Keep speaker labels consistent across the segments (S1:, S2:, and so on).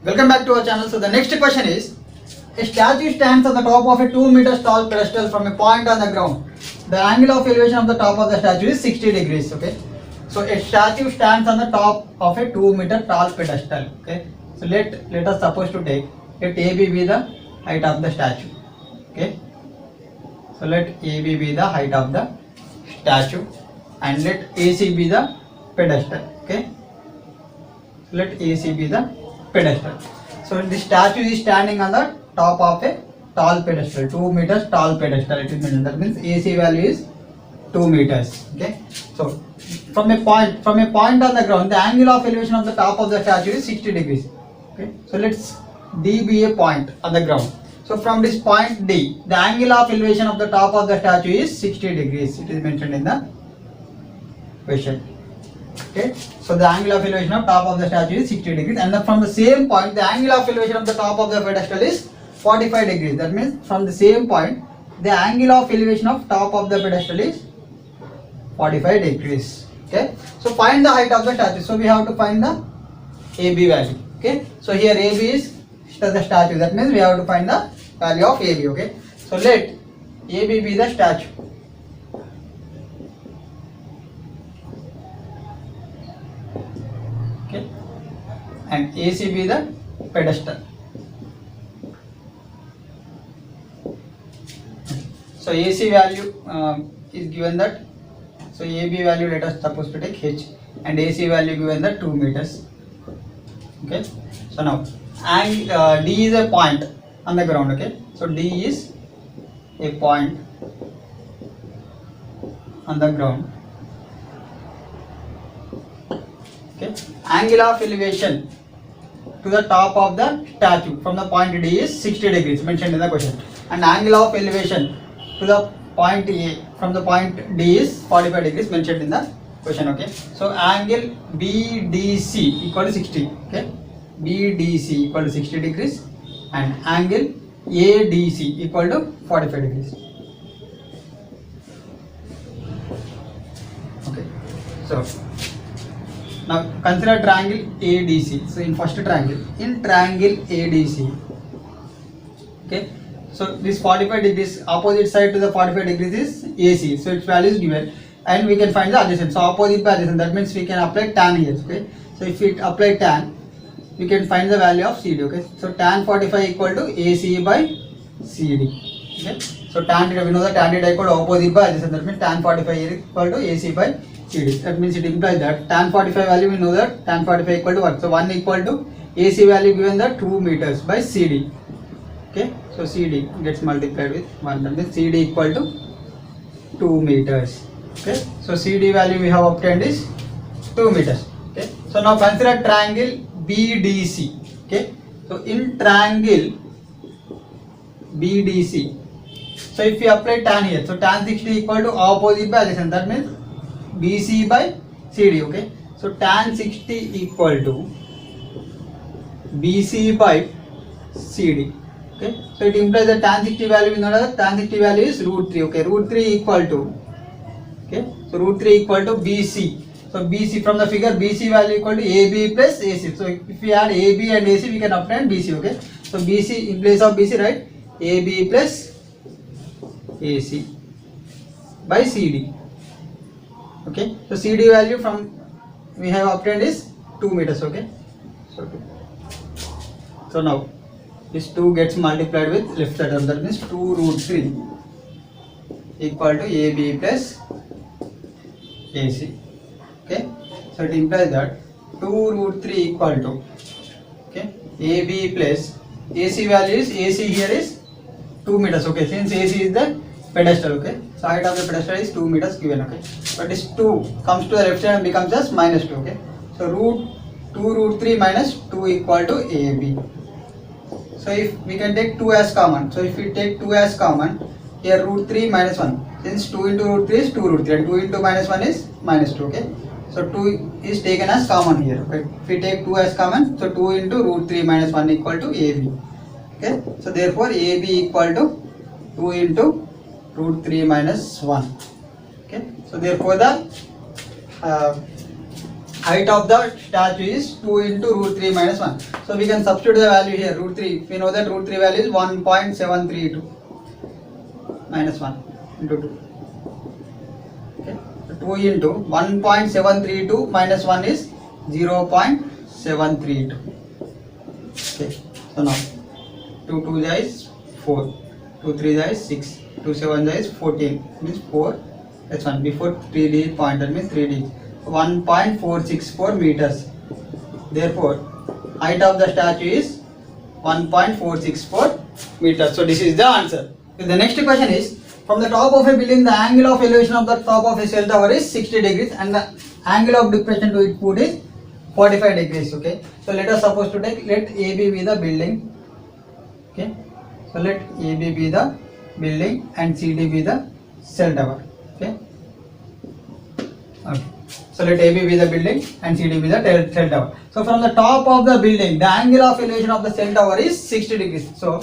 S1: Welcome back to our channel. So the next question is, a statue stands on the top of a 2 meters tall pedestal from a point on the ground. The angle of elevation of the top of the statue is 60 degrees. Okay. So a statue stands on the top of a 2-meter tall pedestal. Okay. So let us suppose to take let AB be the height of the statue. Okay. So let AB be the height of the statue and let AC be the pedestal. Okay. Let AC be the pedestal. So the statue is standing on the top of a tall pedestal, 2 meters tall pedestal. It is mentioned. That means AC value is 2 meters. Okay. So from a point on the ground, the angle of elevation of the top of the statue is 60 degrees. Okay. So let's D be a point on the ground. So from this point D, the angle of elevation of the top of the statue is 60 degrees. It is mentioned in the question. Okay, so the angle of elevation of top of the statue is 60 degrees, and from the same point, the angle of elevation of the top of the pedestal is 45 degrees. That means from the same point, the angle of elevation of top of the pedestal is 45 degrees. Okay, so find the height of the statue. So we have to find the AB value. Okay, so here AB is the statue. That means we have to find the value of AB. Okay, so let AB be the statue. Okay, and AC be the pedestal. So AC value is given that. So AB value, let us suppose to take H, and AC value given that 2 meters. Okay, so now and D is a point on the ground. Okay, so D is a point on the ground. Okay, angle of elevation to the top of the statue from the point D is 60 degrees mentioned in the question, and angle of elevation to the point A from the point D is 45 degrees mentioned in the question. Okay, so angle BDC equal to 60. Okay, BDC equal to 60 degrees and angle ADC equal to 45 degrees. Okay, so now consider triangle ADC. So in triangle ADC, okay, so this 45 degrees opposite side to the 45 degrees is AC, so its value is given, and we can find the adjacent. So opposite by adjacent, that means we can apply tan here. Okay, so if we apply tan, we can find the value of CD. Okay, so tan 45 equal to AC by CD. Okay, so tan theta, we know that tan theta equal to opposite by adjacent, that means tan 45 is equal to AC by CD. That means it implies that tan 45 value, we know that tan 45 equal to what? So 1 equal to AC value given that 2 meters by CD. Okay, so CD gets multiplied with 1, that means CD equal to 2 meters. Okay, so CD value we have obtained is 2 meters. Okay, so now consider triangle BDC. Okay, so in triangle BDC, so if we apply tan here, so tan 60 equal to opposite by adjacent, that means BC by CD. Okay, so tan 60 equal to BC by CD. Okay, so it implies that tan 60 value, we know that tan 60 value is root 3. Okay, root 3 equal to, okay, so root 3 equal to BC. So BC, from the figure, BC value equal to AB plus AC. So if we add AB and AC, we can obtain BC. Okay, so BC in place of BC, right, AB plus AC by CD. Okay, so CD value from we have obtained is 2 meters. Okay, so 2. So now this 2 gets multiplied with left side term, that means 2 root 3 equal to AB plus AC. Okay, so it implies that 2 root 3 equal to, okay, AB plus AC value is, AC here is 2 meters. Okay, since AC is the pedestal. Okay, so height of the pedestal is 2 meters given. Okay, but this 2 comes to the left side and becomes just minus 2. Okay, so 2 root 3 minus 2 equal to AB. So if we can take 2 as common, so if we take 2 as common, here root 3 minus 1, since 2 into root 3 is 2 root 3 and 2 into minus 1 is minus 2. Okay, so 2 is taken as common here. Okay, if we take 2 as common, so 2 into root 3 minus 1 equal to AB. Okay, so therefore AB equal to 2 into root 3 minus 1. Okay, so therefore the height of the statue is 2 into root 3 minus 1. So we can substitute the value here, root 3. We know that root 3 value is 1.732 minus 1 into 2. Okay, so 2 into 1.732 minus 1 is 0.732. Okay, so now 2 2 is 4, 2 3 is 6, 2 7 is 14, means 4. That's 1. Before 3D pointer means 3D. 1.464 meters. Therefore, height of the statue is 1.464 meters. So this is the answer. The next question is, from the top of a building, the angle of elevation of the top of a cell tower is 60 degrees and the angle of depression to its foot is 45 degrees. Okay. So let us suppose to take, let AB be the building. Okay. So let AB be the building and CD be the cell tower. Okay. Okay. So let AB be the building and CD be the cell tower. So from the top of the building, the angle of elevation of the cell tower is 60 degrees. So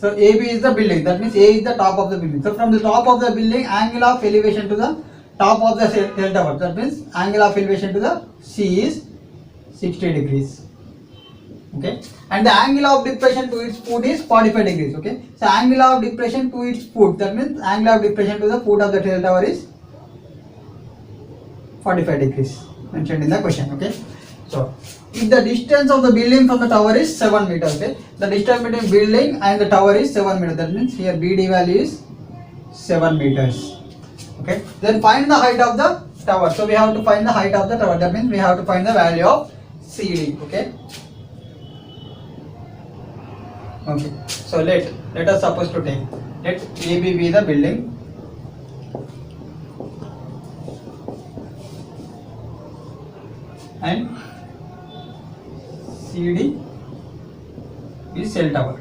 S1: AB is the building. That means A is the top of the building. So from the top of the building, angle of elevation to the top of the cell tower. That means angle of elevation to the C is 60 degrees. Okay. And the angle of depression to its foot is 45 degrees. Okay. So angle of depression to its foot. That means angle of depression to the foot of the cell tower is 45 degrees mentioned in the question. Okay. So if the distance of the building from the tower is 7 meters, okay, the distance between building and the tower is 7 meters. That means here BD value is 7 meters. Okay. Then find the height of the tower. So we have to find the height of the tower. That means we have to find the value of CD. Okay. Okay. So let us suppose to take, let AB be the building and CD is cell tower.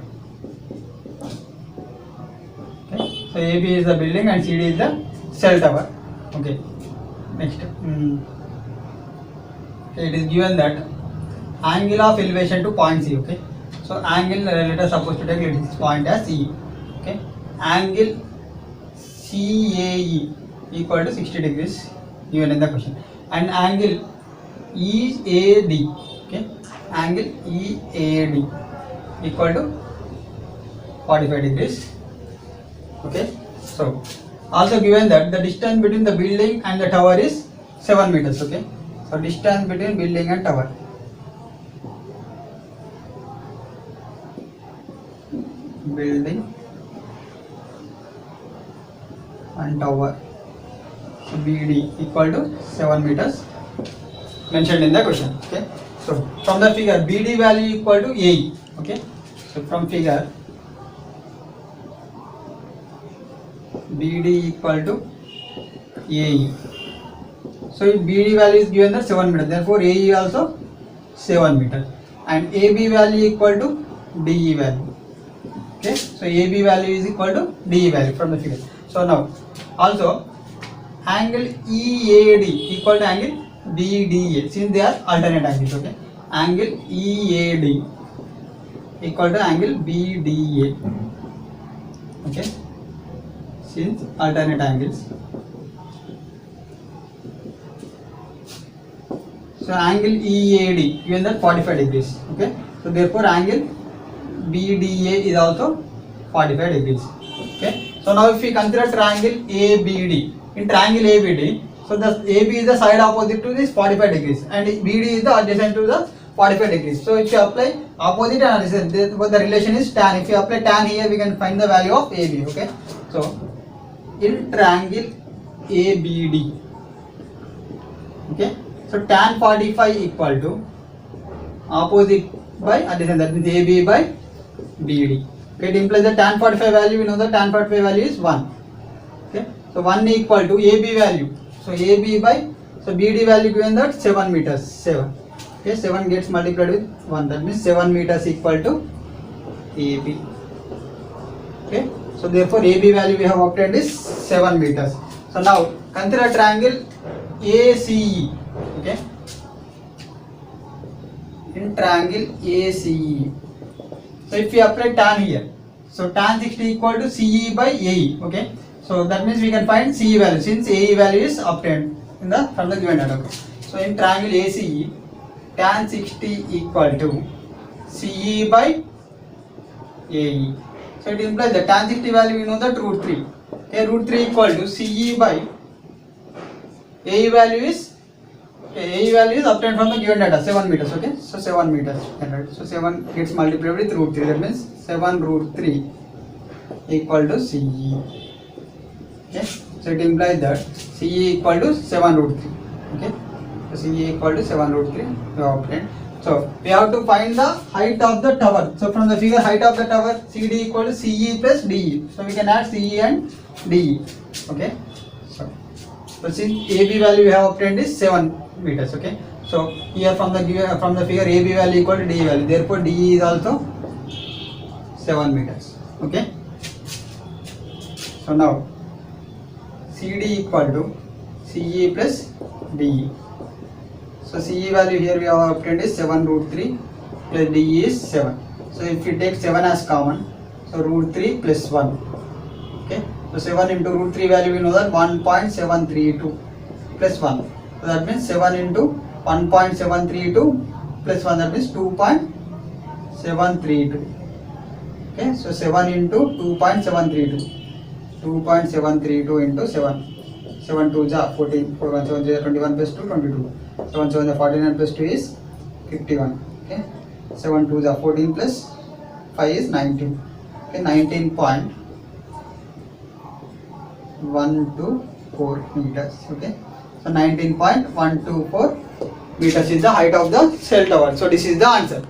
S1: Okay. So AB is the building and CD is the cell tower. Okay. Next, okay, it is given that angle of elevation to point C. Okay. So angle, let us suppose to take this point as E. Okay. Angle CAE equal to 60 degrees given in the question, and angle EAD, okay, angle EAD equal to 45 degrees. Okay. So also given that the distance between the building and the tower is 7 meters. Okay. So distance between building and tower, building and tower, so BD equal to 7 meters mentioned in the question. Okay. So from the figure, BD value equal to AE. Okay. So from figure, BD equal to AE. So if BD value is given that 7 meters, therefore AE also 7 meters, and AB value equal to DE value. Okay. So AB value is equal to DE value from the figure. So now also angle EAD equal to angle BDA, since they are alternate angles. Okay. Angle EAD equal to angle BDA. Okay. Since alternate angles. So angle EAD given that 45 degrees. Okay. So therefore angle BDA is also 45 degrees. Okay. So now if we consider triangle ABD, in triangle ABD, so the AB is the side opposite to this 45 degrees and BD is the adjacent to the 45 degrees. So if you apply opposite and adjacent, the relation is tan. If you apply tan here, we can find the value of AB. Okay. So in triangle ABD, okay, so tan 45 equal to opposite by adjacent, that means AB by BD. Okay, it implies the tan 45 value, we know the tan 45 value is 1. Okay, so 1 equal to AB value. So AB by, so BD value given that 7 meters, 7. Okay, 7 gets multiplied with 1, that means 7 meters equal to AB. Okay, so therefore AB value we have obtained is 7 meters. So now consider triangle ACE. Okay, in triangle ACE, so if we apply tan here, so tan 60 equal to CE by AE. Okay, so that means we can find CE value since AE value is obtained in the from the given data. Okay. So in triangle ACE, tan 60 equal to CE by AE. So it implies the tan 60 value we know that root 3. Okay, root 3 equal to CE by AE value is obtained from the given data 7 meters. Okay, so 7 meters. Right? So 7 gets multiplied with root 3. That means 7 root 3 equal to CE. Okay, so it implies that CE equal to 7 root 3. Okay, so CE equal to 7 root 3 we have obtained. So we have to find the height of the tower. So from the figure, height of the tower CD equal to CE plus DE. So we can add CE and DE. Okay. So since AB value we have obtained is 7 meters. Okay. So here from the figure AB value equal to DE value. Therefore DE is also 7 meters. Okay. So now CD equal to CE plus DE. So CE value here we have obtained is 7 root 3 plus DE is 7. So if we take 7 as common, so root 3 plus 1. Okay. So 7 into root 3 value we know that 1.732 plus 1. So that means 7 into 1.732 plus 1, that means 2.732. Okay. So 7 into 2.732. 2.732 into 7. 7 2 ja 14, 4 1 7 ja 21 plus 2 22. 7 7 49 plus 2 is 51. Okay. 7 2 ja 14 plus 5 is 19. Okay, 19.124 meters. Okay, so 19.124 meters is the height of the cell tower. So this is the answer.